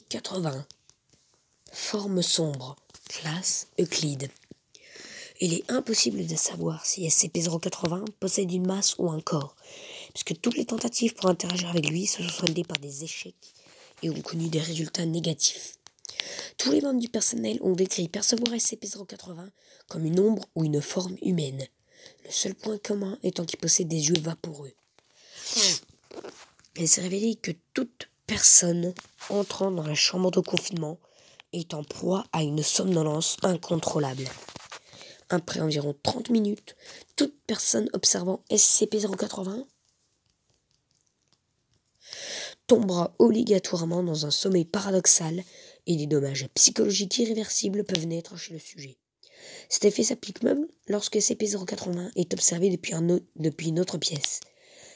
80. Forme sombre. Classe Euclide. Il est impossible de savoir si SCP-080 possède une masse ou un corps, puisque toutes les tentatives pour interagir avec lui se sont soldées par des échecs et ont connu des résultats négatifs. Tous les membres du personnel ont décrit percevoir SCP-080 comme une ombre ou une forme humaine, le seul point commun étant qu'il possède des yeux vaporeux. Il s'est révélé que toute personne entrant dans la chambre de confinement est en proie à une somnolence incontrôlable. Après environ 30 minutes, toute personne observant SCP-080 tombera obligatoirement dans un sommeil paradoxal et des dommages psychologiques irréversibles peuvent naître chez le sujet. Cet effet s'applique même lorsque SCP-080 est observé depuis une autre pièce.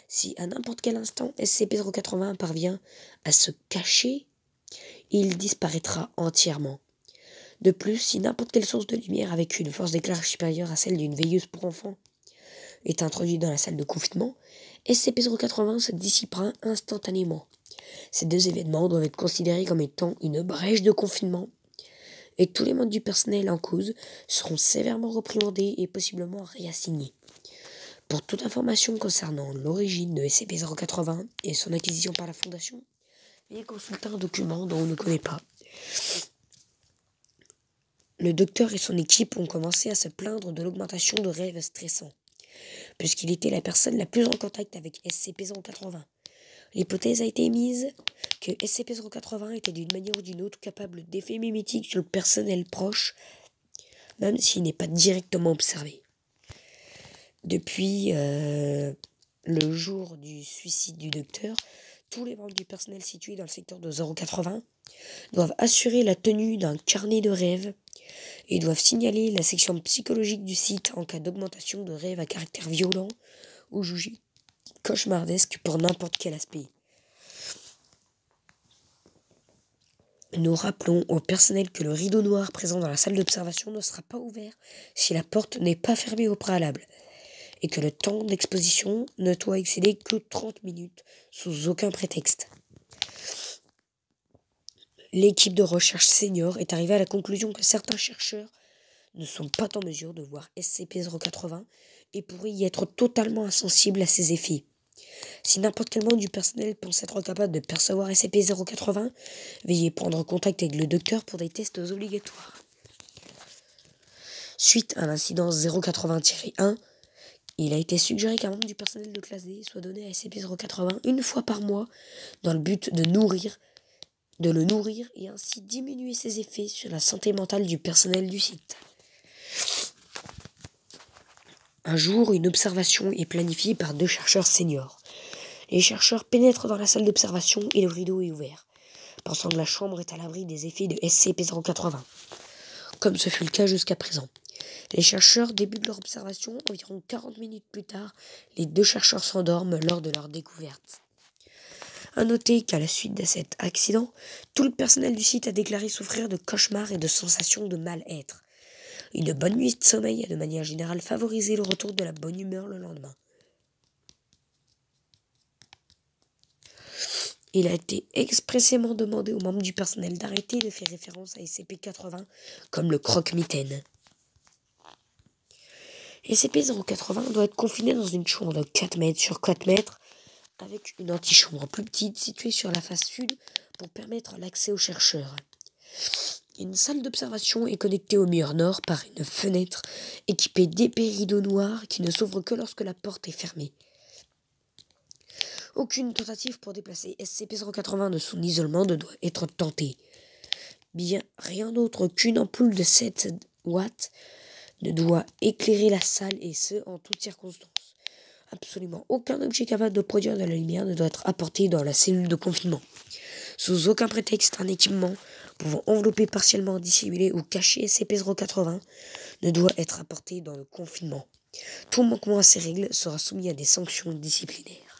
Si à n'importe quel instant SCP-080 parvient à se cacher, il disparaîtra entièrement. De plus, si n'importe quelle source de lumière avec une force d'éclairage supérieure à celle d'une veilleuse pour enfants est introduite dans la salle de confinement, SCP-080 se dissipera instantanément. Ces deux événements doivent être considérés comme étant une brèche de confinement et tous les membres du personnel en cause seront sévèrement reprimandés et possiblement réassignés. Pour toute information concernant l'origine de SCP-080 et son acquisition par la Fondation, veuillez consulter un document dont on ne connaît pas. Le docteur et son équipe ont commencé à se plaindre de l'augmentation de rêves stressants, puisqu'il était la personne la plus en contact avec SCP-080. L'hypothèse a été émise que SCP-080 était d'une manière ou d'une autre capable d'effets mimétiques sur le personnel proche, même s'il n'est pas directement observé. Depuis le jour du suicide du docteur, tous les membres du personnel situés dans le secteur de 080 doivent assurer la tenue d'un carnet de rêves et doivent signaler la section psychologique du site en cas d'augmentation de rêves à caractère violent ou jugés cauchemardesques pour n'importe quel aspect. Nous rappelons au personnel que le rideau noir présent dans la salle d'observation ne sera pas ouvert si la porte n'est pas fermée au préalable et que le temps d'exposition ne doit excéder que 30 minutes sous aucun prétexte. L'équipe de recherche senior est arrivée à la conclusion que certains chercheurs ne sont pas en mesure de voir SCP-080 et pourraient y être totalement insensibles à ses effets. Si n'importe quel membre du personnel pense être capable de percevoir SCP-080, veuillez prendre contact avec le docteur pour des tests obligatoires. Suite à l'incident 080-1, il a été suggéré qu'un membre du personnel de classe D soit donné à SCP-080 une fois par mois dans le but de le nourrir et ainsi diminuer ses effets sur la santé mentale du personnel du site. Un jour, une observation est planifiée par 2 chercheurs seniors. Les chercheurs pénètrent dans la salle d'observation et le rideau est ouvert, pensant que la chambre est à l'abri des effets de SCP-080, comme ce fut le cas jusqu'à présent. Les chercheurs débutent leur observation. Environ 40 minutes plus tard, les 2 chercheurs s'endorment lors de leur découverte. À noter qu'à la suite de cet accident, tout le personnel du site a déclaré souffrir de cauchemars et de sensations de mal-être. Une bonne nuit de sommeil a de manière générale favorisé le retour de la bonne humeur le lendemain. Il a été expressément demandé aux membres du personnel d'arrêter de faire référence à SCP-80 comme le croque-mitaine. SCP-080 doit être confiné dans une chambre de 4 mètres sur 4 mètres avec une antichambre plus petite située sur la face sud pour permettre l'accès aux chercheurs. Une salle d'observation est connectée au mur nord par une fenêtre équipée d'épais rideaux noirs qui ne s'ouvrent que lorsque la porte est fermée. Aucune tentative pour déplacer SCP-080 de son isolement ne doit être tentée. Bien rien d'autre qu'une ampoule de 7 watts ne doit éclairer la salle et ce, en toutes circonstances. Absolument aucun objet capable de produire de la lumière ne doit être apporté dans la cellule de confinement. Sous aucun prétexte, un équipement pouvant envelopper partiellement, dissimuler ou cacher SCP-080 ne doit être apporté dans le confinement. Tout manquement à ces règles sera soumis à des sanctions disciplinaires.